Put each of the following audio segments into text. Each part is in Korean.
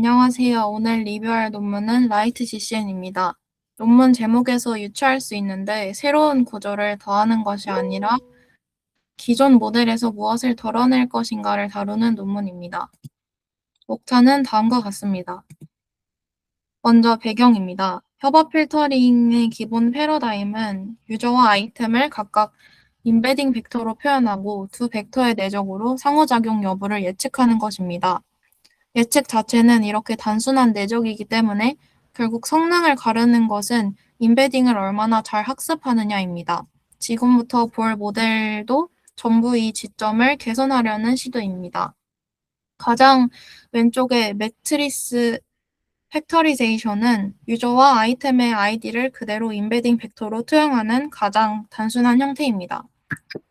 안녕하세요. 오늘 리뷰할 논문은 라이트 GCN입니다. 논문 제목에서 유추할 수 있는데 새로운 구조를 더하는 것이 아니라 기존 모델에서 무엇을 덜어낼 것인가를 다루는 논문입니다. 목차는 다음과 같습니다. 먼저 배경입니다. 협업 필터링의 기본 패러다임은 유저와 아이템을 각각 임베딩 벡터로 표현하고 두 벡터의 내적으로 상호작용 여부를 예측하는 것입니다. 예측 자체는 이렇게 단순한 내적이기 때문에 결국 성능을 가르는 것은 임베딩을 얼마나 잘 학습하느냐입니다. 지금부터 볼 모델도 전부 이 지점을 개선하려는 시도입니다. 가장 왼쪽의 매트리스 팩터리제이션은 유저와 아이템의 아이디를 그대로 임베딩 벡터로 투영하는 가장 단순한 형태입니다.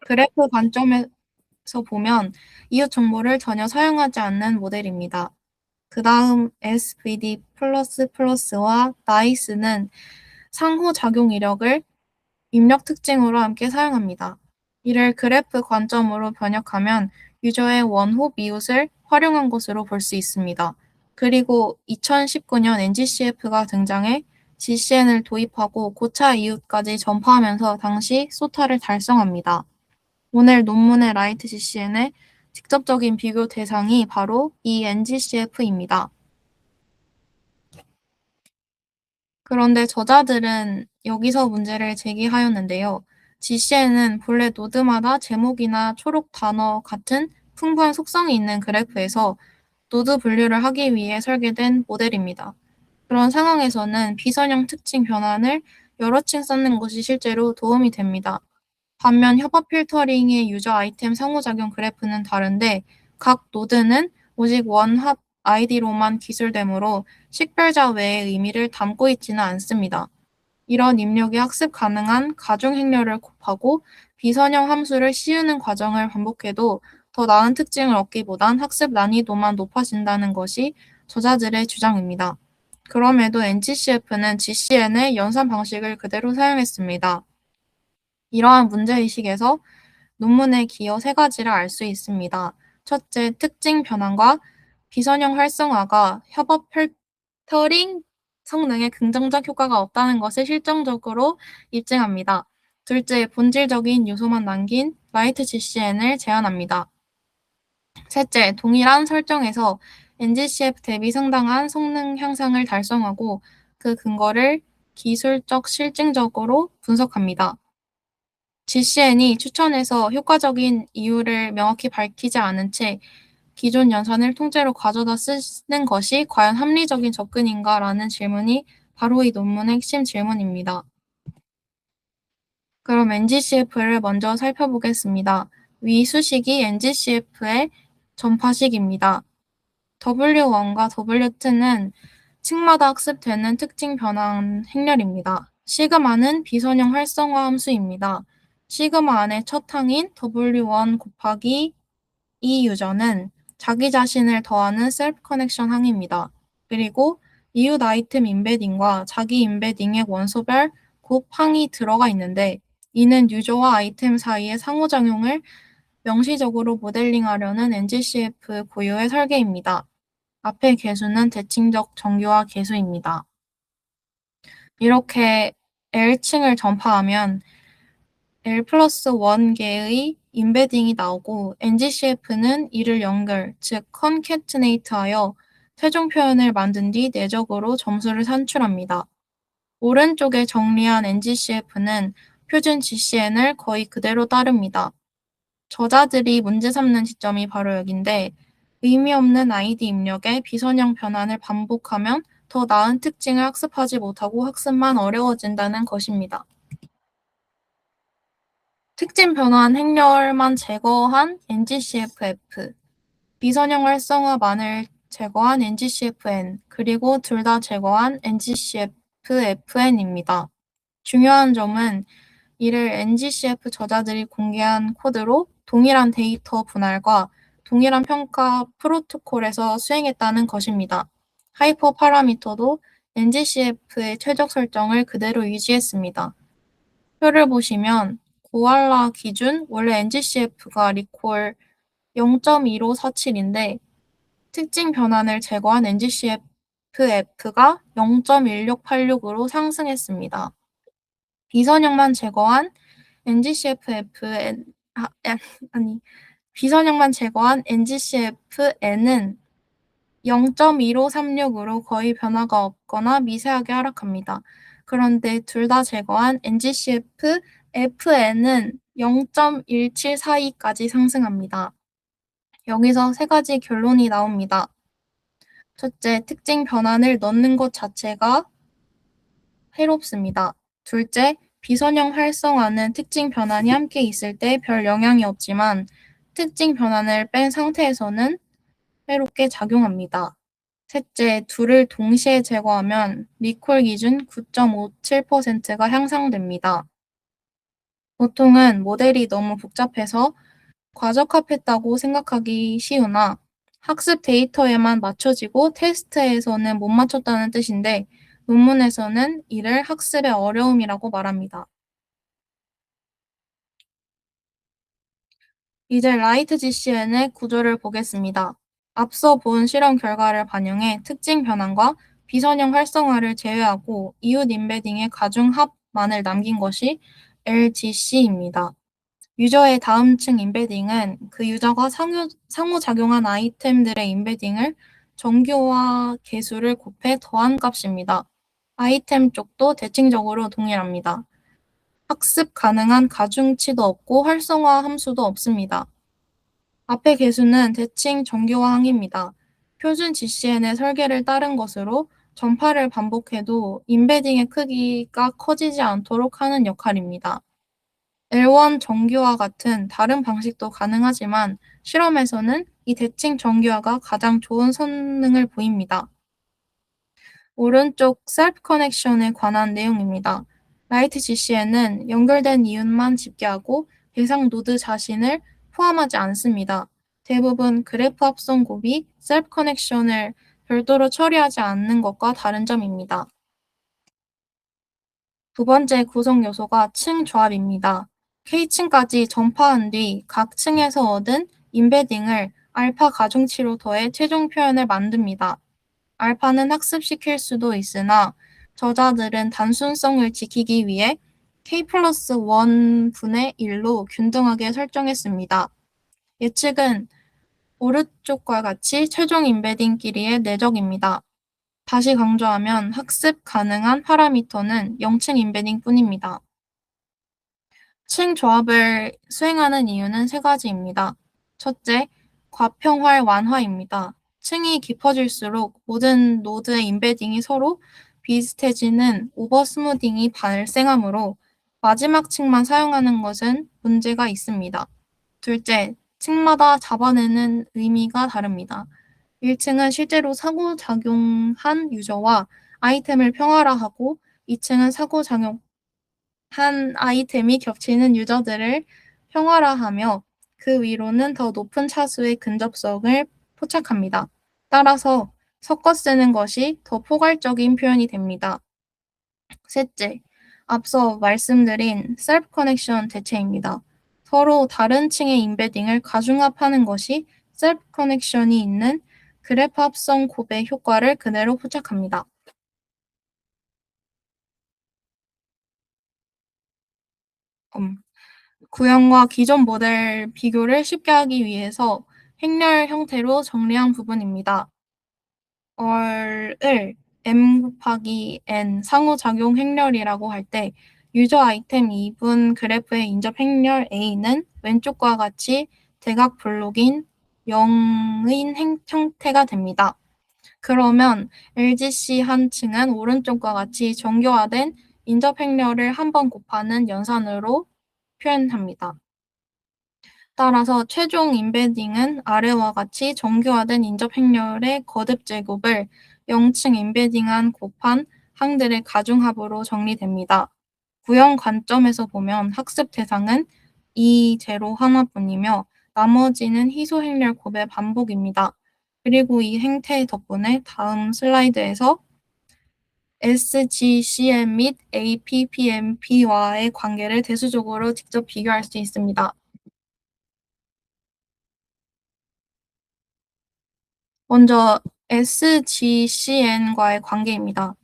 그래프 관점에서 보면 이웃 정보를 전혀 사용하지 않는 모델입니다. 그 다음 SVD++와 나이스는 상호작용 이력을 입력 특징으로 함께 사용합니다. 이를 그래프 관점으로 번역하면 유저의 원호 이웃을 활용한 것으로 볼 수 있습니다. 그리고 2019년 NGCF가 등장해 GCN을 도입하고 고차 이웃까지 전파하면서 당시 소타를 달성합니다. 오늘 논문의 라이트 GCN의 직접적인 비교 대상이 바로 이 NGCF입니다. 그런데 저자들은 여기서 문제를 제기하였는데요. GCN은 본래 노드마다 제목이나 초록 단어 같은 풍부한 속성이 있는 그래프에서 노드 분류를 하기 위해 설계된 모델입니다. 그런 상황에서는 비선형 특징 변환을 여러 층 쌓는 것이 실제로 도움이 됩니다. 반면 협업 필터링의 유저 아이템 상호작용 그래프는 다른데 각 노드는 오직 원합 아이디로만 기술되므로 식별자 외의 의미를 담고 있지는 않습니다. 이런 입력이 학습 가능한 가중 행렬을 곱하고 비선형 함수를 씌우는 과정을 반복해도 더 나은 특징을 얻기보단 학습 난이도만 높아진다는 것이 저자들의 주장입니다. 그럼에도 NGCF는 GCN의 연산 방식을 그대로 사용했습니다. 이러한 문제의식에서 논문의 기여 세 가지를 알 수 있습니다. 첫째, 특징 변환과 비선형 활성화가 협업 필터링 성능에 긍정적 효과가 없다는 것을 실증적으로 입증합니다. 둘째, 본질적인 요소만 남긴 라이트 GCN을 제안합니다. 셋째, 동일한 설정에서 NGCF 대비 상당한 성능 향상을 달성하고 그 근거를 기술적 실증적으로 분석합니다. GCN이 추천해서 효과적인 이유를 명확히 밝히지 않은 채 기존 연산을 통째로 가져다 쓰는 것이 과연 합리적인 접근인가라는 질문이 바로 이 논문의 핵심 질문입니다. 그럼 NGCF를 먼저 살펴보겠습니다. 위 수식이 NGCF의 전파식입니다. W1과 W2는 층마다 학습되는 특징 변환 행렬입니다. 시그마는 비선형 활성화 함수입니다. 시그마 안의 첫 항인 W1 곱하기 E 유저는 자기 자신을 더하는 셀프 커넥션 항입니다. 그리고 이웃 아이템 임베딩과 자기 임베딩의 원소별 곱 항이 들어가 있는데 이는 유저와 아이템 사이의 상호작용을 명시적으로 모델링하려는 NGCF 고유의 설계입니다. 앞의 개수는 대칭적 정규화 개수입니다. 이렇게 L층을 전파하면 L 플러스 1개의 임베딩이 나오고 NGCF는 이를 연결, 즉 컨캐트네이트하여 최종 표현을 만든 뒤 내적으로 점수를 산출합니다. 오른쪽에 정리한 NGCF는 표준 GCN을 거의 그대로 따릅니다. 저자들이 문제 삼는 지점이 바로 여긴데 의미 없는 아이디 입력에 비선형 변환을 반복하면 더 나은 특징을 학습하지 못하고 학습만 어려워진다는 것입니다. 특징 변환 행렬만 제거한 NGCFF, 비선형 활성화만을 제거한 NGCFN, 그리고 둘 다 제거한 NGCFFN입니다. 중요한 점은 이를 NGCF 저자들이 공개한 코드로 동일한 데이터 분할과 동일한 평가 프로토콜에서 수행했다는 것입니다. 하이퍼 파라미터도 NGCF의 최적 설정을 그대로 유지했습니다. 표를 보시면 고알라 기준 원래 NGCF가 리콜 0.1547인데 특징 변환을 제거한 NGCFF가 0.1686으로 상승했습니다. 비선형만 제거한 NGCFFN, 아니, 비선형만 제거한 NGCFN은 0.1536으로 거의 변화가 없거나 미세하게 하락합니다. 그런데 둘 다 제거한 NGCFFN은 0.1742까지 상승합니다. 여기서 세 가지 결론이 나옵니다. 첫째, 특징 변환을 넣는 것 자체가 해롭습니다. 둘째, 비선형 활성화는 특징 변환이 함께 있을 때 별 영향이 없지만 특징 변환을 뺀 상태에서는 해롭게 작용합니다. 셋째, 둘을 동시에 제거하면 리콜 기준 9.57%가 향상됩니다. 보통은 모델이 너무 복잡해서 과적합했다고 생각하기 쉬우나 학습 데이터에만 맞춰지고 테스트에서는 못 맞췄다는 뜻인데 논문에서는 이를 학습의 어려움이라고 말합니다. 이제 라이트 GCN의 구조를 보겠습니다. 앞서 본 실험 결과를 반영해 특징 변환과 비선형 활성화를 제외하고 이웃 임베딩의 가중 합만을 남긴 것이 LGC입니다. 유저의 다음층 임베딩은 그 유저가 상호작용한 아이템들의 임베딩을 정규와 개수를 곱해 더한 값입니다. 아이템 쪽도 대칭적으로 동일합니다. 학습 가능한 가중치도 없고 활성화 함수도 없습니다. 앞의 개수는 대칭 정규화항입니다. 표준 GCN의 설계를 따른 것으로 전파를 반복해도 임베딩의 크기가 커지지 않도록 하는 역할입니다. L1 정규화 같은 다른 방식도 가능하지만 실험에서는 이 대칭 정규화가 가장 좋은 성능을 보입니다. 오른쪽 셀프 커넥션에 관한 내용입니다. 라이트 GCN은 연결된 이웃만 집계하고 대상 노드 자신을 포함하지 않습니다. 대부분 그래프 합성 곱이 셀프 커넥션을 별도로 처리하지 않는 것과 다른 점입니다. 두 번째 구성 요소가 층 조합입니다. K층까지 전파한 뒤 각 층에서 얻은 임베딩을 알파 가중치로 더해 최종 표현을 만듭니다. 알파는 학습시킬 수도 있으나 저자들은 단순성을 지키기 위해 K 플러스 1분의 1로 균등하게 설정했습니다. 예측은 오른쪽과 같이 최종 임베딩끼리의 내적입니다. 다시 강조하면 학습 가능한 파라미터는 0층 임베딩뿐입니다. 층 조합을 수행하는 이유는 세 가지입니다. 첫째, 과평활 완화입니다. 층이 깊어질수록 모든 노드의 임베딩이 서로 비슷해지는 오버 스무딩이 발생하므로 마지막 층만 사용하는 것은 문제가 있습니다. 둘째, 층마다 잡아내는 의미가 다릅니다. 1층은 실제로 상호작용한 유저와 아이템을 평화화하고 2층은 상호작용 한 아이템이 겹치는 유저들을 평화화하며 그 위로는 더 높은 차수의 근접성을 포착합니다. 따라서 섞어 쓰는 것이 더 포괄적인 표현이 됩니다. 셋째, 앞서 말씀드린 셀프 커넥션 대체입니다. 서로 다른 층의 임베딩을 가중합하는 것이 셀프 커넥션이 있는 그래프 합성 곱의 효과를 그대로 포착합니다. 음, 구형과 기존 모델 비교를 쉽게 하기 위해서 행렬 형태로 정리한 부분입니다. 얼을 m 곱하기 n 상호작용 행렬이라고 할 때 유저 아이템 2분 그래프의 인접 행렬 A는 왼쪽과 같이 대각 블록인 0인 형태가 됩니다. 그러면 LGC 한 층은 오른쪽과 같이 정교화된 인접 행렬을 한 번 곱하는 연산으로 표현합니다. 따라서 최종 임베딩은 아래와 같이 정교화된 인접 행렬의 거듭 제곱을 0층 임베딩한 곱한 항들의 가중합으로 정리됩니다. 구형 관점에서 보면 학습 대상은 이 제로 하나뿐이며 나머지는 희소 행렬 곱의 반복입니다. 그리고 이 행태 덕분에 다음 슬라이드에서 SGCM 및 APPMP와의 관계를 대수적으로 직접 비교할 수 있습니다. 먼저 SGCN과의 관계입니다.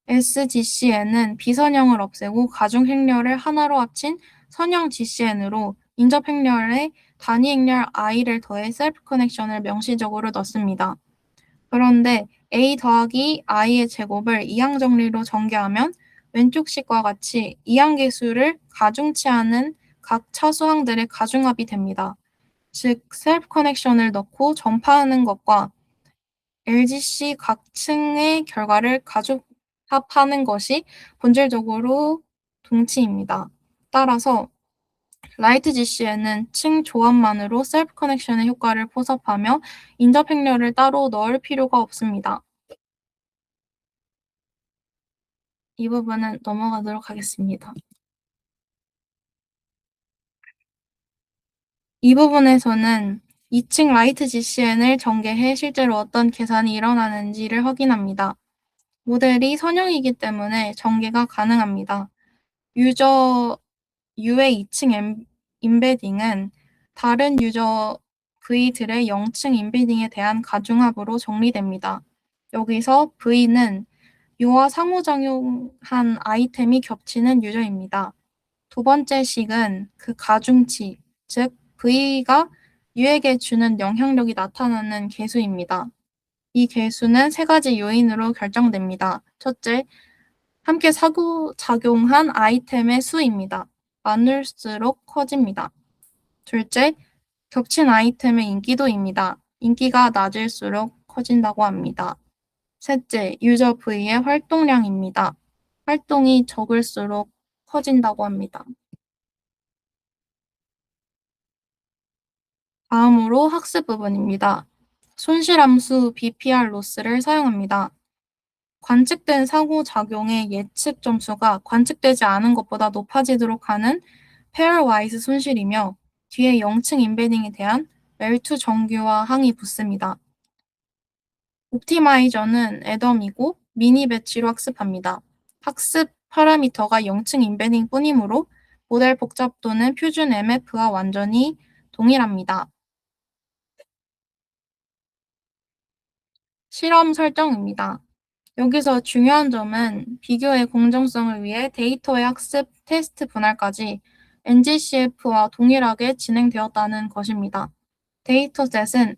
SGCN은 비선형을 없애고 가중 행렬을 하나로 합친 선형 GCN으로 인접 행렬에 단위 행렬 i를 더해 셀프 커넥션을 명시적으로 넣습니다. 그런데 a 더하기 i의 제곱을 이항 정리로 전개하면 왼쪽 식과 같이 이항계수를 가중치 않은 각 차수항들의 가중합이 됩니다. 즉 셀프 커넥션을 넣고 전파하는 것과 LGC 각 층의 결과를 가중합하는 것이 본질적으로 동치입니다. 따라서 라이트 GC에는 층 조합만으로 셀프 커넥션의 효과를 포섭하며 인접 행렬을 따로 넣을 필요가 없습니다. 이 부분은 넘어가도록 하겠습니다. 이 부분에서는 2층 라이트 GCN을 전개해 실제로 어떤 계산이 일어나는지를 확인합니다. 모델이 선형이기 때문에 전개가 가능합니다. 유저 U의 2층 임베딩은 다른 유저 V들의 0층 임베딩에 대한 가중합으로 정리됩니다. 여기서 V는 U와 상호작용한 아이템이 겹치는 유저입니다. 두 번째 식은 그 가중치, 즉 V가 U에게 주는 영향력이 나타나는 계수입니다. 이 계수는 세 가지 요인으로 결정됩니다. 첫째, 함께 상호작용한 아이템의 수입니다. 많을수록 커집니다. 둘째, 겹친 아이템의 인기도입니다. 인기가 낮을수록 커진다고 합니다. 셋째, 유저 V의 활동량입니다. 활동이 적을수록 커진다고 합니다. 다음으로 학습 부분입니다. 손실함수 BPR 로스를 사용합니다. 관측된 상호작용의 예측 점수가 관측되지 않은 것보다 높아지도록 하는 페어와이즈 손실이며 뒤에 0층 임베딩에 대한 멜투 정규화 항이 붙습니다. 옵티마이저는 애덤이고 미니 배치로 학습합니다. 학습 파라미터가 0층 임베딩 뿐이므로 모델 복잡도는 표준 MF와 완전히 동일합니다. 실험 설정입니다. 여기서 중요한 점은 비교의 공정성을 위해 데이터의 학습, 테스트 분할까지 NGCF와 동일하게 진행되었다는 것입니다. 데이터셋은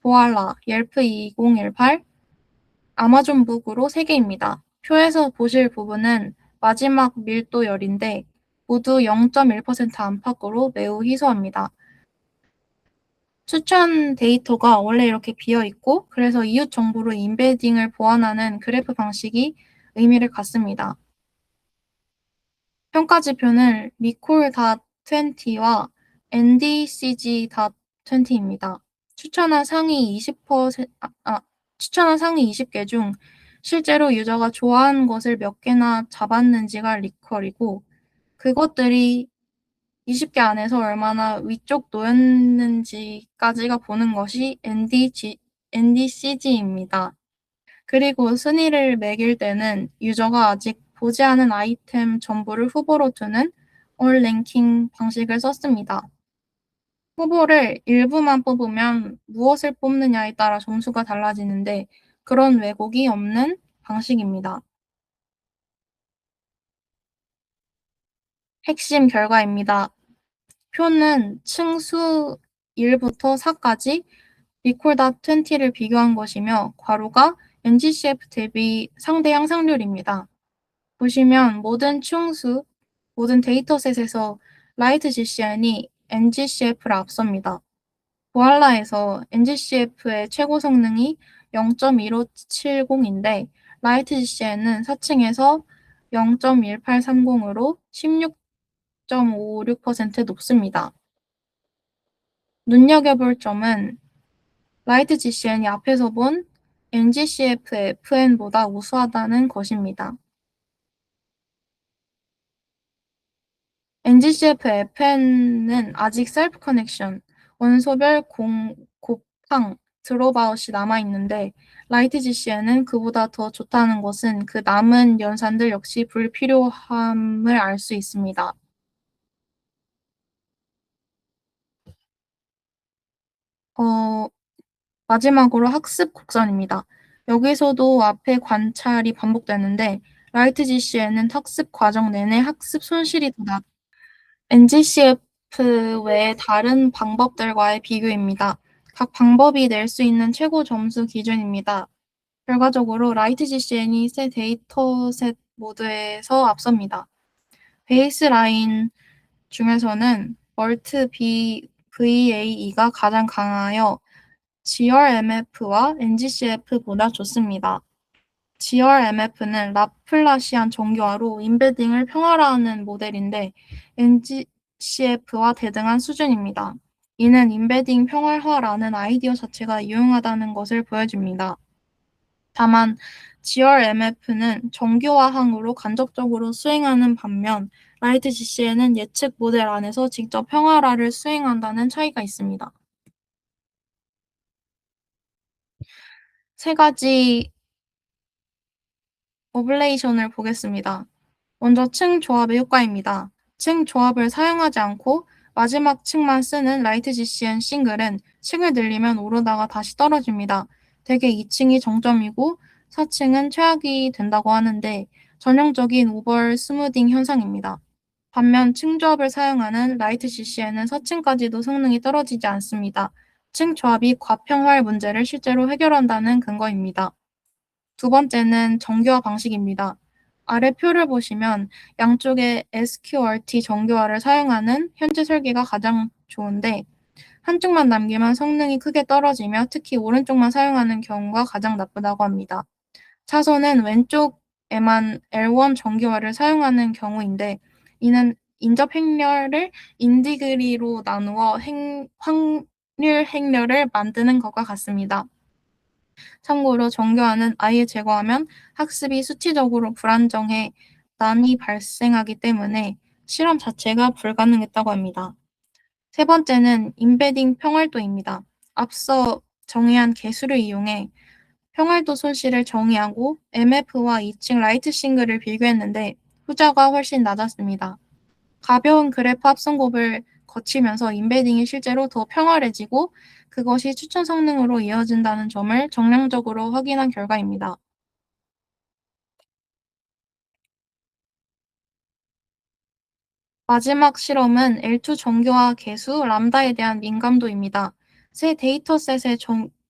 보알라, 옐프 2018, 아마존북으로 3개입니다. 표에서 보실 부분은 마지막 밀도열인데 모두 0.1% 안팎으로 매우 희소합니다. 추천 데이터가 원래 이렇게 비어 있고 그래서 이웃 정보로 인베딩을 보완하는 그래프 방식이 의미를 갖습니다. 평가 지표는 recall.20와 ndcg.20입니다. 추천한 상위 20개 중 실제로 유저가 좋아하는 것을 몇 개나 잡았는지가 리컬이고 그것들이 20개 안에서 얼마나 위쪽 놓였는지까지가 보는 것이 NDCG입니다. 그리고 순위를 매길 때는 유저가 아직 보지 않은 아이템 전부를 후보로 두는 all 랭킹 방식을 썼습니다. 후보를 일부만 뽑으면 무엇을 뽑느냐에 따라 점수가 달라지는데 그런 왜곡이 없는 방식입니다. 핵심 결과입니다. 표는 층수 1부터 4까지 리콜.20를 비교한 것이며 괄호가 NGCF 대비 상대 향상률입니다. 보시면 모든 데이터셋에서 라이트 GCN이 NGCF를 앞섭니다. 보알라에서 NGCF의 최고 성능이 0.1570인데 라이트 GCN은 4층에서 0.1830으로 16.56% 높습니다. 눈여겨볼 점은 라이트 GCN이 앞에서 본 NGCF FN보다 우수하다는 것입니다. NGCF FN은 아직 셀프 커넥션, 원소별 곱항, 드롭아웃이 남아있는데 라이트 GCN은 그보다 더 좋다는 것은 그 남은 연산들 역시 불필요함을 알 수 있습니다. 마지막으로 학습 곡선입니다. 여기서도 앞에 관찰이 반복되는데 라이트 GC에는 학습 과정 내내 학습 손실이 더 낮. NGCF 외의 다른 방법들과의 비교입니다. 각 방법이 낼 수 있는 최고 점수 기준입니다. 결과적으로 라이트 GCN이 새 데이터셋 모드에서 앞섭니다. 베이스라인 중에서는 멀트 VAE가 가장 강하여 GRMF와 NGCF보다 좋습니다. GRMF는 라플라시안 정교화로 임베딩을 평화화하는 모델인데 NGCF와 대등한 수준입니다. 이는 임베딩 평활화라는 아이디어 자체가 유용하다는 것을 보여줍니다. 다만 GRMF는 정교화항으로 간접적으로 수행하는 반면 라이트 GC에는 예측 모델 안에서 직접 평활화를 수행한다는 차이가 있습니다. 세 가지 오블레이션을 보겠습니다. 먼저 층 조합의 효과입니다. 층 조합을 사용하지 않고 마지막 층만 쓰는 라이트 GCN 싱글은 층을 늘리면 오르다가 다시 떨어집니다. 대개 2층이 정점이고 4층은 최악이 된다고 하는데 전형적인 오벌 스무딩 현상입니다. 반면 층 조합을 사용하는 라이트 GCN은 4층까지도 성능이 떨어지지 않습니다. 층 조합이 과평활 문제를 실제로 해결한다는 근거입니다. 두 번째는 정교화 방식입니다. 아래 표를 보시면 양쪽에 SQRT 정교화를 사용하는 현재 설계가 가장 좋은데 한쪽만 남기면 성능이 크게 떨어지며 특히 오른쪽만 사용하는 경우가 가장 나쁘다고 합니다. 차선은 왼쪽에만 L1 정교화를 사용하는 경우인데 이는 인접 행렬을 인디그리로 나누어 확률 행렬을 만드는 것과 같습니다. 참고로 정교화는 아예 제거하면 학습이 수치적으로 불안정해 난이 발생하기 때문에 실험 자체가 불가능했다고 합니다. 세 번째는 임베딩 평활도입니다. 앞서 정의한 개수를 이용해 평활도 손실을 정의하고 MF와 2층 라이트 싱글을 비교했는데 후자가 훨씬 낮았습니다. 가벼운 그래프 합성곱을 거치면서 임베딩이 실제로 더 평활해지고 그것이 추천 성능으로 이어진다는 점을 정량적으로 확인한 결과입니다. 마지막 실험은 L2 정교화 계수 람다에 대한 민감도입니다. 새 데이터셋에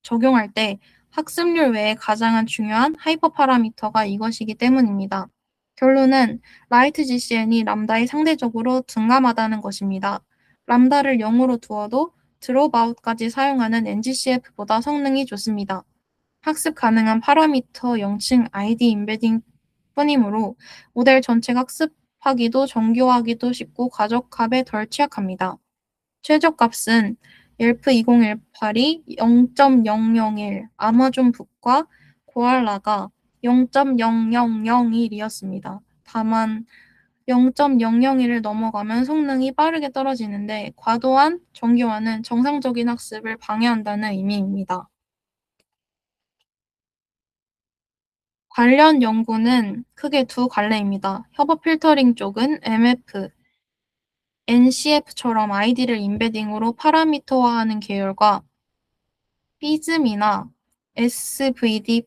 적용할 때 학습률 외에 가장 중요한 하이퍼 파라미터가 이것이기 때문입니다. 결론은 라이트 GCN이 람다에 상대적으로 둔감하다는 것입니다. 람다를 0으로 두어도 드롭아웃까지 사용하는 NGCF보다 성능이 좋습니다. 학습 가능한 파라미터 0층 ID 임베딩 뿐이므로 모델 전체가 학습하기도 정교하기도 쉽고 가적합에 덜 취약합니다. 최저값은 옐프 2018이 0.001, 아마존 북과 고알라가 0.0001이었습니다. 다만 0.001을 넘어가면 성능이 빠르게 떨어지는데 과도한 정교화는 정상적인 학습을 방해한다는 의미입니다. 관련 연구는 크게 두 갈래입니다. 협업 필터링 쪽은 MF, NCF처럼 아이디를 임베딩으로 파라미터화하는 계열과 피즘이나 SVD++처럼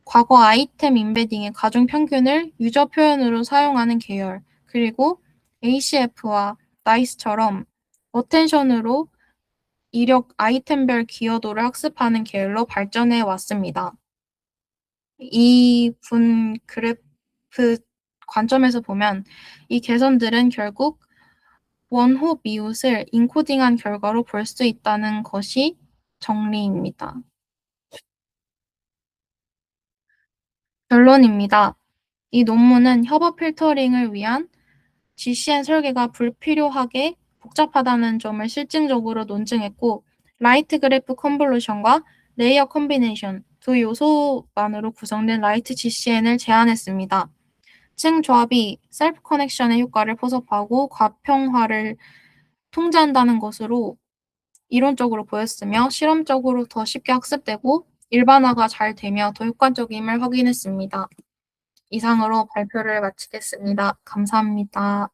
과거 아이템 임베딩의 가중 평균을 유저 표현으로 사용하는 계열, 그리고 ACF와 나이스처럼 어텐션으로 이력 아이템별 기여도를 학습하는 계열로 발전해 왔습니다. 이 분 그래프 관점에서 보면 이 개선들은 결국 원호 미웃을 인코딩한 결과로 볼 수 있다는 것이 정리입니다. 결론입니다. 이 논문은 협업 필터링을 위한 GCN 설계가 불필요하게 복잡하다는 점을 실증적으로 논증했고 라이트 그래프 컨볼루션과 레이어 컴비네이션 두 요소만으로 구성된 라이트 GCN을 제안했습니다. 층 조합이 셀프 커넥션의 효과를 포섭하고 과평화를 통제한다는 것으로 이론적으로 보였으며 실험적으로 더 쉽게 학습되고 일반화가 잘 되며 더 효과적임을 확인했습니다. 이상으로 발표를 마치겠습니다. 감사합니다.